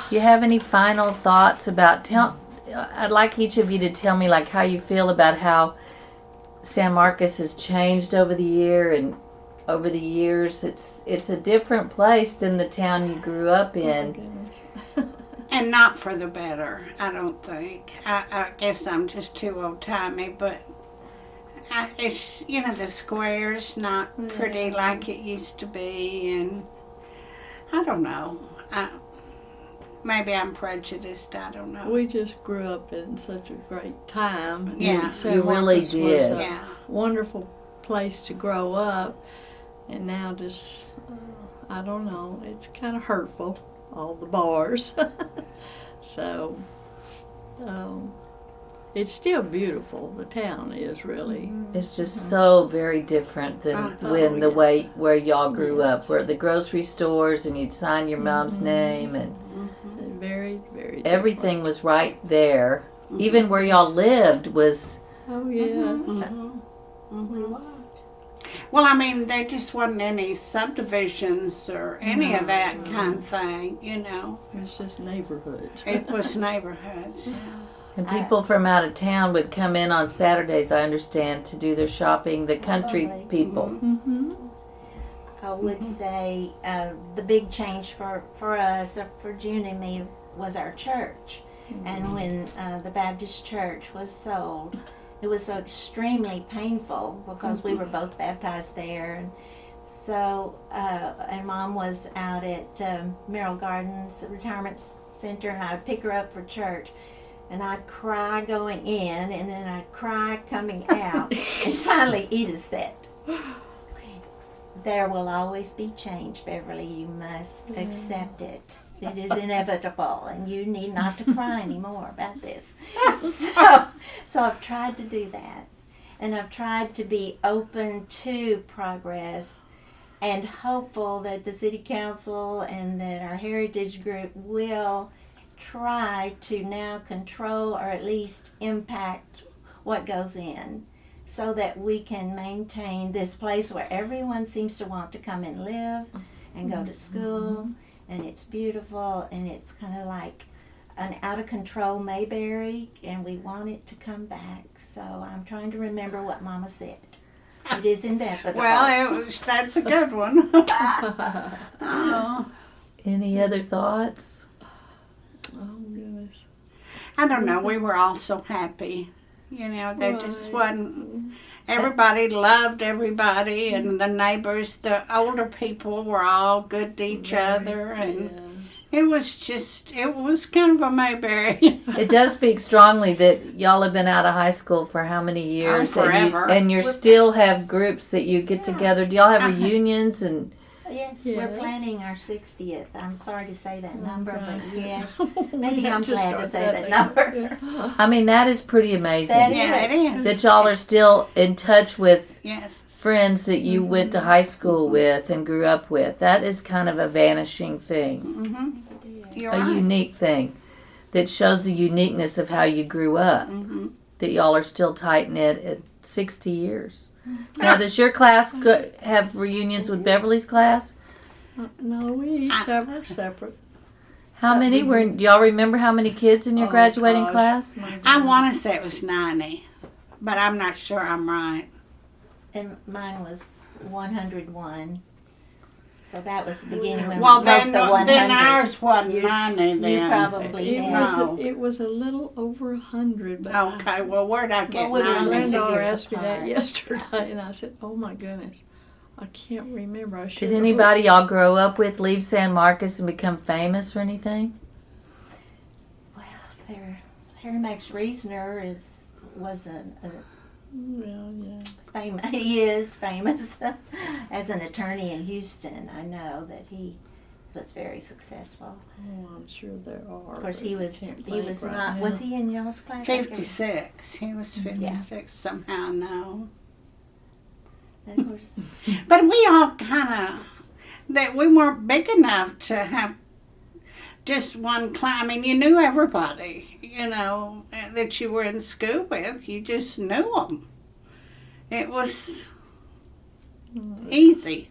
You have any final thoughts about I'd like each of you to tell me like how you feel about how San Marcos has changed over the years. It's a different place than the town you grew up in. And not for the better, I don't think. I guess I'm just too old timey, but it's the square's not pretty like it used to be, and I don't know. Maybe I'm prejudiced. I don't know. We just grew up in such a great time. Yeah. And San You really Marcos was did. a Yeah. wonderful place to grow up, and now just I don't know. It's kind of hurtful. All the bars. So it's still beautiful. The town is really. It's just so very different than when the yeah. way where y'all grew up, Yes. where the grocery stores and you'd sign your mom's name and Very, very different. everything was right there. Even where y'all lived was. Oh yeah. Well, I mean, there just wasn't any subdivisions or any of that kind of thing, It's just neighborhoods. It was neighborhoods. And people from out of town would come in on Saturdays, I understand, to do their shopping. The country Probably. people. Mm-hmm. I would say the big change for us, for June and me, was our church. And when the Baptist church was sold, it was so extremely painful because we were both baptized there. And so, and Mom was out at Merrill Gardens Retirement Center, and I'd pick her up for church. And I'd cry going in, and then I'd cry coming out. And finally, Edith said, "There will always be change, Beverly. You must accept it. It is inevitable, and you need not to cry anymore about this." So I've tried to do that, and I've tried to be open to progress and hopeful that the city council and that our heritage group will try to now control or at least impact what goes in, so that we can maintain this place where everyone seems to want to come and live and go to school, and it's beautiful, and it's kind of like an out of control Mayberry, and we want it to come back. So I'm trying to remember what Mama said. It is inevitable. Well, that's a good one. Oh, Any other thoughts? Oh goodness. I don't know. We were all so happy. There just Right. wasn't. Everybody loved everybody, and the neighbors, the older people were all good to each other, and it was kind of a Mayberry. It does speak strongly that y'all have been out of high school for how many years? Forever. And you still have groups that you get together. Do y'all have reunions? And Yes, Yes. we're planning our 60th. I'm sorry to say that number, Right. but yes. We Maybe have I'm to glad to start say that now. number. I mean, that is pretty amazing. That Yeah, it is. That y'all are still in touch with Yes. friends that you went to high school with and grew up with. That is kind of a vanishing thing, Mm-hmm. You're a right. unique thing that shows the uniqueness of how you grew up. Mm-hmm. That y'all are still tight knit at 60 years. Now, does your class have reunions with Beverly's class? No, we each have our separate. How many were? Do y'all remember how many kids in your Oh, graduating gosh. class? I want to say it was 90, but I'm not sure I'm right. And mine was 101. So that was the beginning when Well, we broke the 100. then ours wasn't You- 90 then. You probably It had. No. it was a little over 100. But Okay, well, where'd I get Well, we were my 90? only 2 granddaughter years asked me that apart. yesterday, and I said, "Oh my goodness, I can't remember." I should. Did anybody y'all grow up with leave San Marcos and become famous or anything? Well, Harry Max Reasoner was a Well, yeah. he is famous as an attorney in Houston. I know that he was very successful. Oh, I'm sure there are. Of course, but he I was can't he think was right not. now. Was he in y'all's class? 56. He was 56 somehow, no. And of course, But we all kind of, that we weren't big enough to have just one class. I mean, you knew everybody, that you were in school with. You just knew them. It was easy.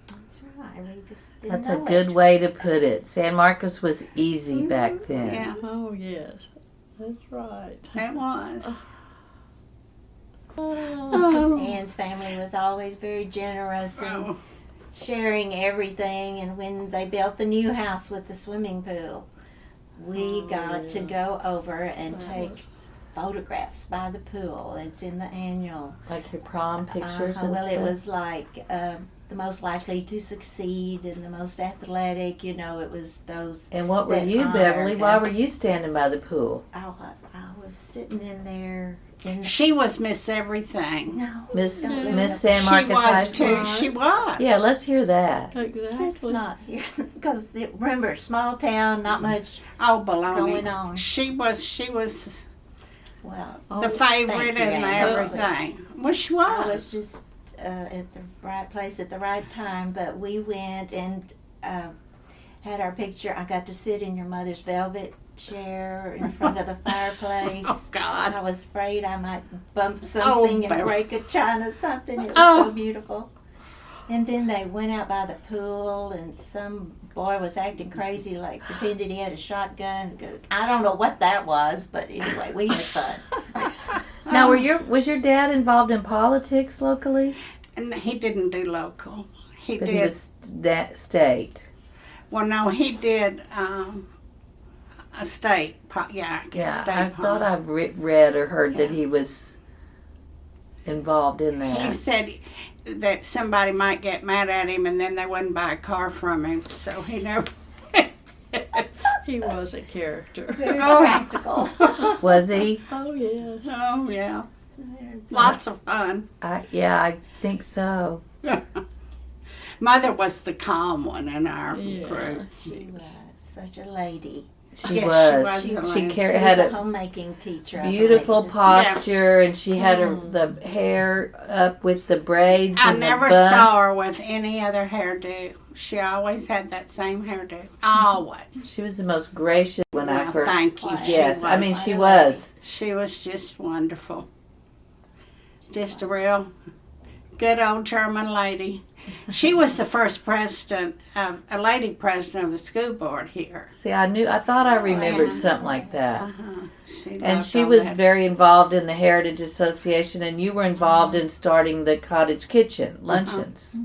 that's right. We just didn't That's a know good it. way to put it. San Marcos was easy back then. Yeah, Oh yes, that's right. it was. Oh. Ann's family was always very generous and Oh, sharing everything. And when they built the new house with the swimming pool, we got to go over and take photographs by the pool. It's in the annual. Like your prom pictures and Well, stuff. it was like the most likely to succeed and the most athletic. It was those. And what were that you, Beverly? honored Why them. were you standing by the pool? I was sitting in there. she was Miss Everything. No, Miss don't listen Miss to- San She Marcos High was School? too. She was. Yeah, let's hear that. Exactly. Let's not hear because remember, small town, not much Oh, baloney. going on. She was Well, the favorite thank you, and Ann. everything. Well, she I was was. just at the right place at the right time, but we went and had our picture. I got to sit in your mother's velvet chair in front of the fireplace. Oh, God. I was afraid I might bump something and Bev. break a china something. It was Oh. so beautiful. And then they went out by the pool, and some boy was acting crazy, like pretended he had a shotgun. I don't know what that was, but anyway, we had fun. Now, was your dad involved in politics locally? And he didn't do local. He But did. he was that state. Well, no, he did a state. Yeah, state I thought policy. I've read or heard that he was involved in He that. said that somebody might get mad at him, and then they wouldn't buy a car from him. So he never. He was a character. Very Oh. practical. Was he? Oh yes. Oh yeah, lots of fun. I think so. Mother was the calm one in our Yes. group. She was such a lady. She Yes, was. she was. She She She had was a homemaking teacher. I beautiful believe. posture, and she had the hair up with the braids I and never the bun. saw her with any other hairdo. She always had that same hairdo. Always. She was the most gracious when I Well, first. thank you. She Yes, I was. mean she What a was. She was just wonderful. Just a real good old German lady. She was the first a lady president of the school board here. See, I thought I remembered yeah. something like that. She And loved she all was that. very involved in the Heritage Association, and you were involved in starting the cottage kitchen luncheons.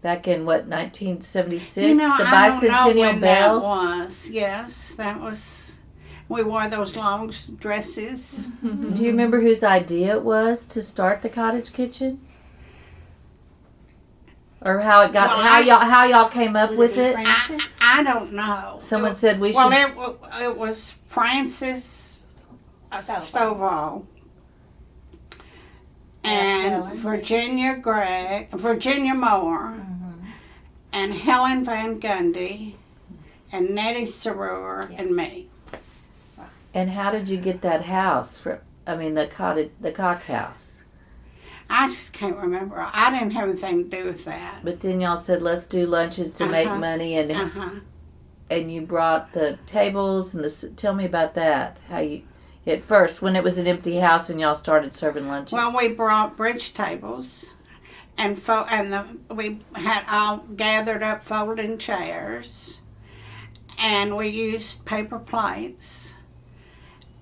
Back in what, 1976? You know, the I don't know bicentennial when bells. that was. Yes, that was. We wore those long dresses. Do you remember whose idea it was to start the cottage kitchen? Or how it got? Well, how y'all came up Would with be it? Francis? I don't know. Someone said we Well, should. it was Francis Stovall and Helen. Virginia Moore, and Helen Van Gundy, and Nettie Sarur, and me. And how did you get that house? The cock house. I just can't remember. I didn't have anything to do with that. But then y'all said let's do lunches to make Uh-huh. money, and Uh-huh. and you brought the tables and tell me about that. How you at first when it was an empty house and y'all started serving lunches. Well, we brought bridge tables, and we had all gathered up folding chairs, and we used paper plates.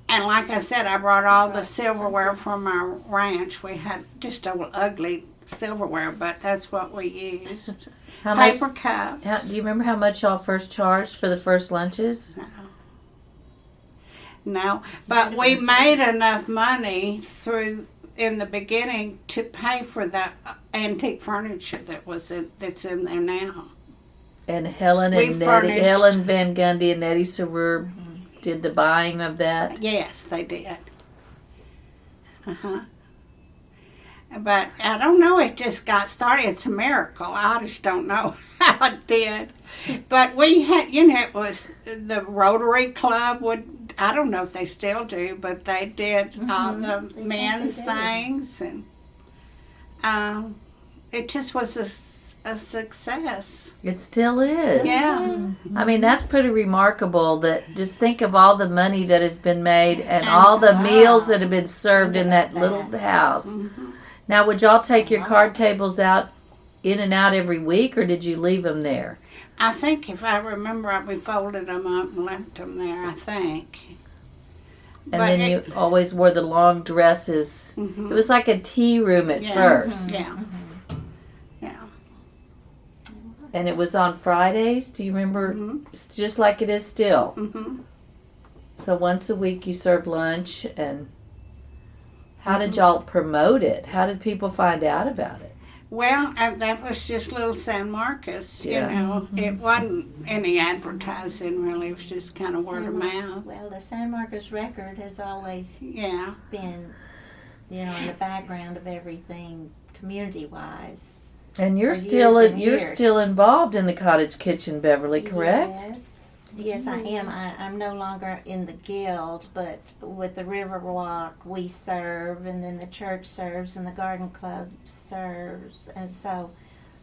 And like I said, I brought all the silverware from our ranch. We had just old ugly silverware, but that's what we used. How much? Paper cups. Do you remember how much y'all first charged for the first lunches? No, but we made enough money in the beginning to pay for the antique furniture that's in there now. And Helen Van Gundy and Nettie Sarour did the buying of that? Yes, they did. But I don't know, it just got started. It's a miracle. I just don't know how it did. But we had, it was the Rotary Club I don't know if they still do, but they did all the men's things. And it just was a success. It still is. Yeah. I mean, that's pretty remarkable that just think of all the money that has been made and all the meals that have been served in that little house. Now, would y'all take your card tables out in and out every week, or did you leave them there? I think if I remember right, we folded them up and left them there, I think. And then you always wore the long dresses. It was like a tea room at first. Yeah. And it was on Fridays, do you remember? It's just like it is still. So once a week you served lunch, and how did y'all promote it? How did people find out about it? Well, that was just little San Marcos, you know. It wasn't any advertising, really. It was just kind of word of mouth. Well, the San Marcos Record has always been, in the background of everything community-wise. And you're still involved in the cottage kitchen, Beverly, correct? Yes, I am. I'm no longer in the guild, but with the Riverwalk, we serve, and then the church serves, and the garden club serves, and so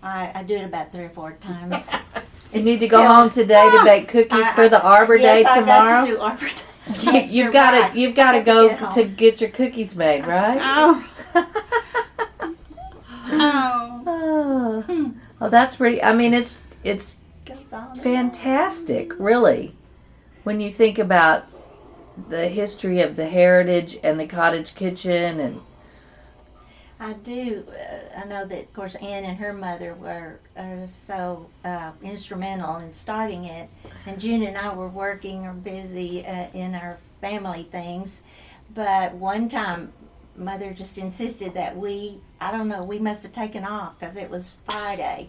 I do it about 3 or 4 times. You need to go home today to bake cookies for the Arbor Day tomorrow. Yes, I've got to do Arbor Day. You've got to go to get your cookies made, right? Oh, that's pretty. I mean, it's fantastic, really, when you think about the history of the heritage and the cottage kitchen. And I do. I know that, of course, Ann and her mother were so instrumental in starting it, and June and I were working or busy in our family things. But one time, Mother just insisted that we must have taken off because it was Friday.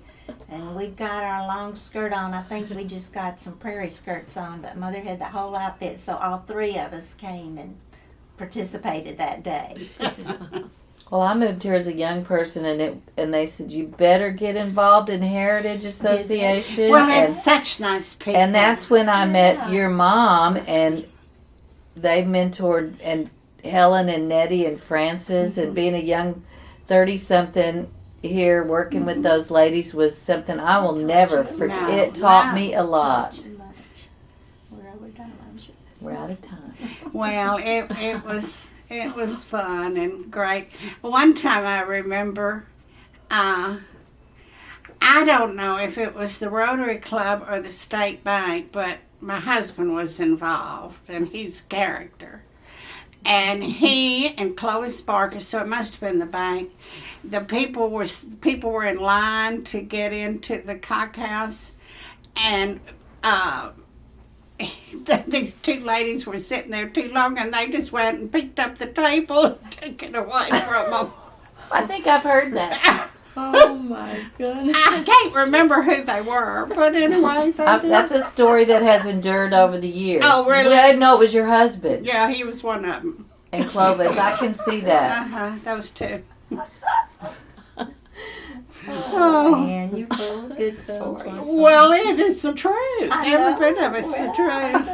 And we got our long skirt on. I think we just got some prairie skirts on, but Mother had the whole outfit, so all 3 of us came and participated that day. Well, I moved here as a young person, and they said you better get involved in Heritage Association. Well, it's such nice people. And that's when I met your mom, and they mentored and Helen and Nettie and Frances, and being a young 30-something here working with those ladies was something I will never forget. It taught me a lot. We're out of time. Well, it was fun and great. One time I remember, I don't know if it was the Rotary Club or the State Bank, but my husband was involved, and he's character. And he and Chloe Sparker, so it must have been the bank. The people were in line to get into the cock house, and these 2 ladies were sitting there too long, and they just went and picked up the table and took it away from them. I think I've heard that. Oh my goodness! I can't remember who they were, but anyway, that's a story that has endured over the years. Oh, really? I didn't know it was your husband. Yeah, he was one of them. And Clovis, I can see that. Those 2. Oh, man, you're full of good stories. Well, it is the truth. Every bit of it's the truth.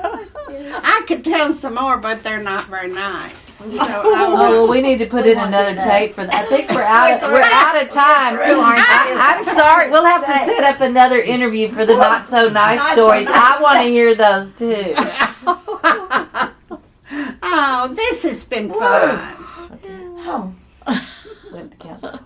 I could tell some more, but they're not very nice. So well, we need to put in another tape for that. I think we're out of time. I'm sorry. We'll have to set up another interview for the not so nice stories. I want to hear those too. Oh, this has been fun. Oh. Went to count.